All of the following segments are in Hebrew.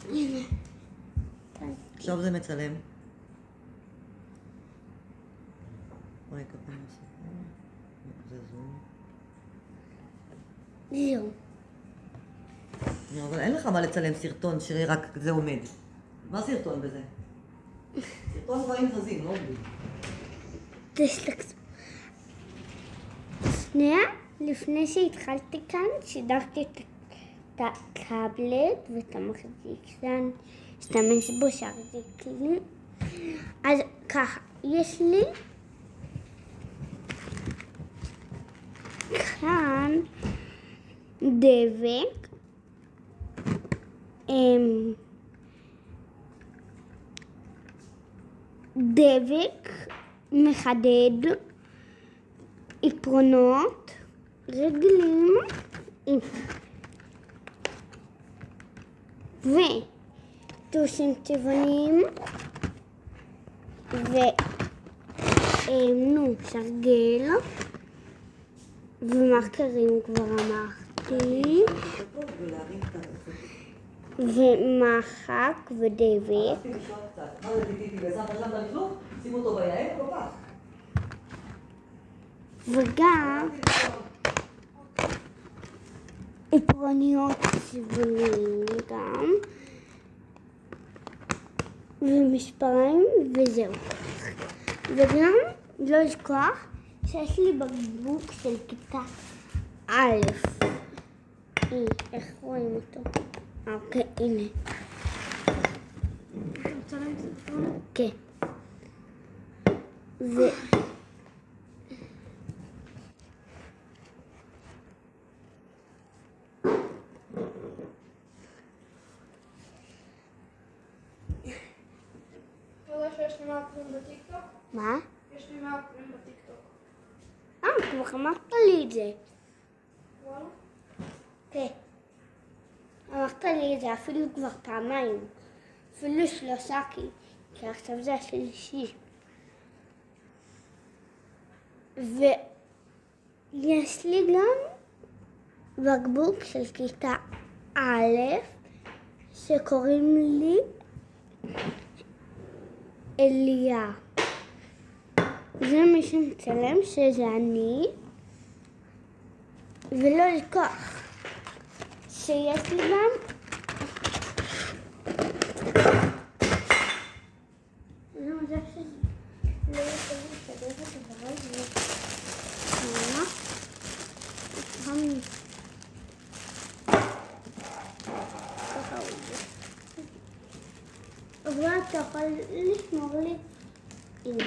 הנה. עכשיו זה מצלם. רגע, בוא נעשה. זה זום. זהו. אבל אין לך מה לצלם סרטון שרק זה עומד. מה סרטון בזה? סרטון דברים זזים, לא עומדים. תסתכלו. שנייה, לפני שהתחלתי כאן, שידרתי את הטאבלט ואת המחזיק שאני אשתמש בו שהחזיק לי. אז ככה, יש לי כאן דבק, דבק מחדד, עפרונות, רגלים וטושים צבעוניים סרגל ומרקרים כבר אמרתי, ומחק ודבק. וגם עפרוניות צבעוניים גם, ומספרים וזהו. וגם לא לשכוח שיש לי בקבוק של כיתה א'. איך רואים אותו? אוקיי, הנה. כן. יש לי מעקבים בטיקטוק? מה? יש לי מעקבים בטיקטוק. כבר אמרת לי את זה. וואלה? כן. אמרת לי את זה אפילו כבר פעמיים. אפילו 3 כי עכשיו זה השלישי. ויש לי גם בקבוק של כיתה א' שקוראים לי אליה. זה מי שמצלם שזה אני, ולא לשכוח שיש לי גם לא מזל שזה לא יכול להסתדר את הדבר הזה. אבל אתה יכול לשמור לי. הנה.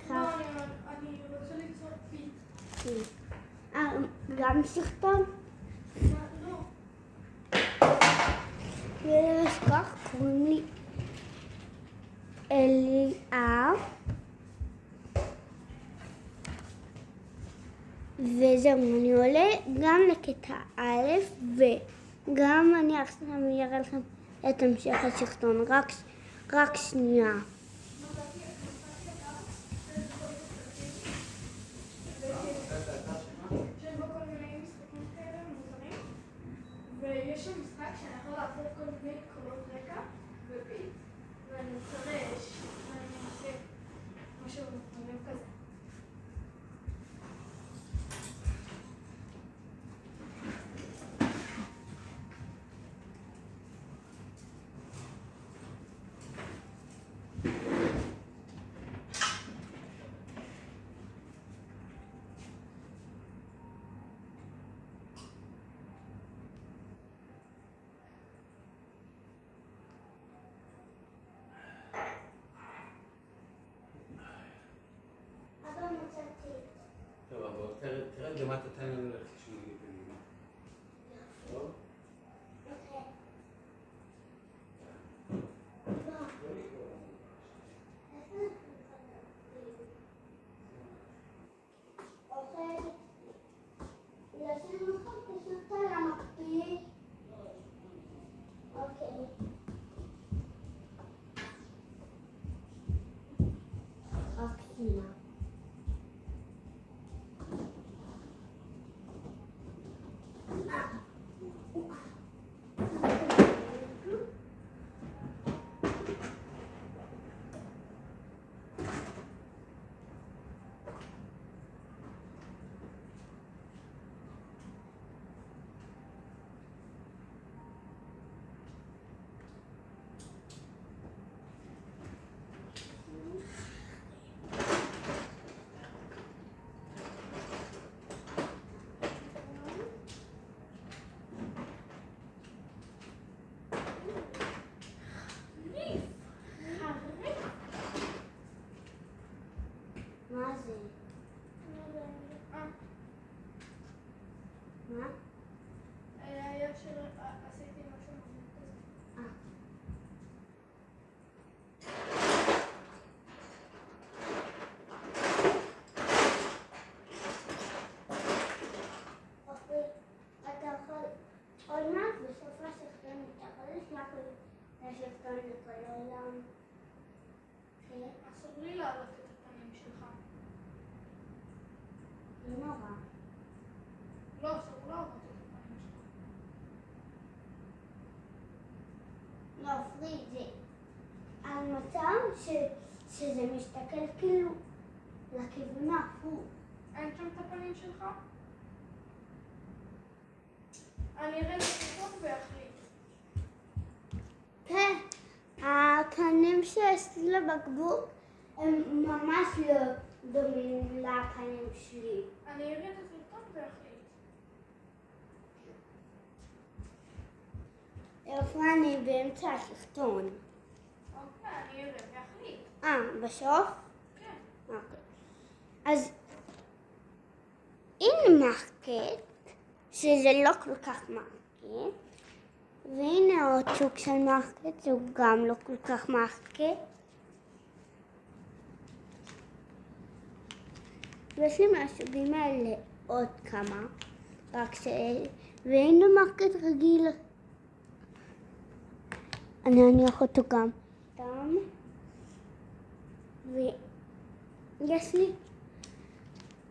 אני רוצה ליצור פיט. גם סרטון? לא. ולא לשכוח, קוראים לי אליה. וזהו, אני עולה גם לכיתה א' וגם אני עכשיו אראה לכם את המשך הסרטון. רק שנייה. ויש שם משחק שאני יכול לעשות כל מיני קולות רקע ופיט, ואני מפרש, ואני עושה משהו מגניב כזה. הסרטון לכל העולם. אסור לי להעלות את הפנים שלך. לא נורא. לא, אסור להעלות את הפנים שלך. לא, פרי, זה על מצב שזה מסתכל כאילו לכיוון ההפוך. אין שם את הפנים שלך? אני אראה את הסרטון ויחליט. כן, הפנים שיש לי לבקבוק הם ממש לא דומים לפנים שלי. אני אראה את הסרטון ויחליט. איפה אני באמצע הסרטון? אוקיי, אני אראה ויחליט. בסוף? כן. אוקיי. אז הנה מרקט, שזה לא כל כך מרקט, והנה עוד סוג של מרקט, שהוא גם לא כל כך מרקט. ויש לי מהסוגים האלה עוד כמה, והנה מרקט רגיל. אני אניח אותו גם. ויש לי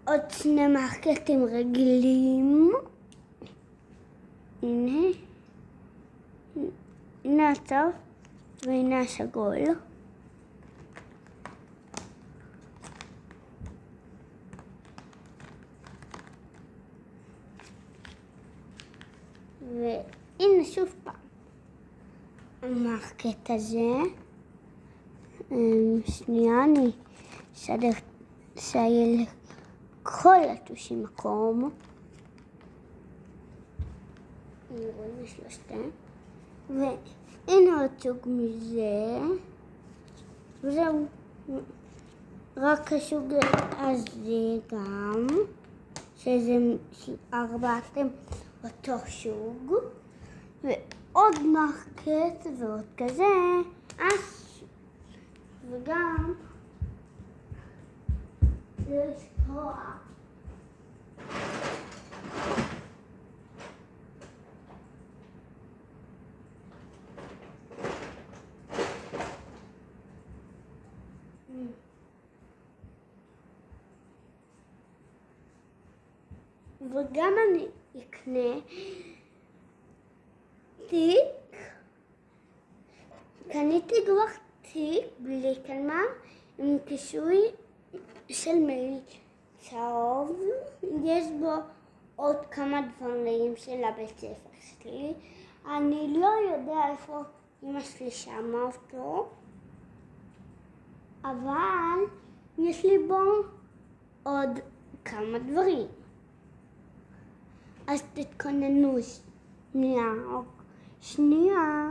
עוד שני מרקטים רגילים. הנה הצהוב והנה השגול. והנה שוב פעם המרקט הזה. שנייה, אני אסדר שיהיה לכל הטושים מקום. רואים שלושתם. והנה עוד סוג מזה. וזהו. רק הסוג הזה גם. שזה ארבעתם אותו סוג. ועוד מרקט ועוד כזה. וגם לשקוע. וגם אני אקנה תיק. קניתי כבר תיק בלי כלמה עם קישוי של מעיל צהוב. יש בו עוד כמה דברים של הבית ספר שלי. אני לא יודע איפה אמא שלי שמה אותו, אבל יש לי בו עוד כמה דברים. אז תתכוננו שנייה.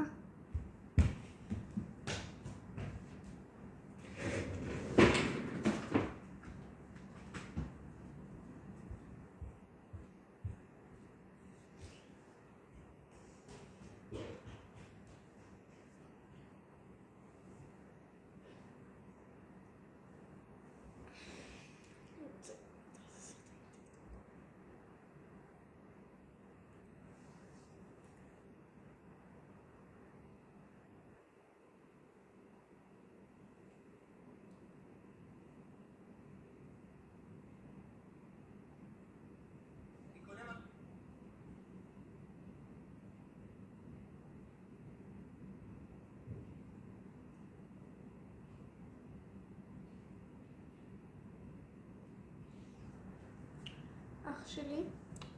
אח שלי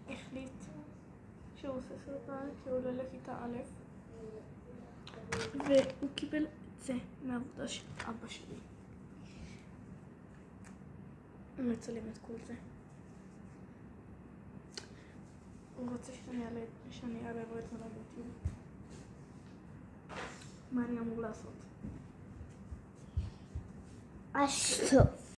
החליט שהוא עושה סרטון כי הוא עולה לכיתה א', והוא קיבל את זה מהעבודה של אבא שלי. הוא מצלם את כל זה. הוא רוצה שאני אעלה לו את זה ליוטיוב. מה אני אמור לעשות? אז טוב.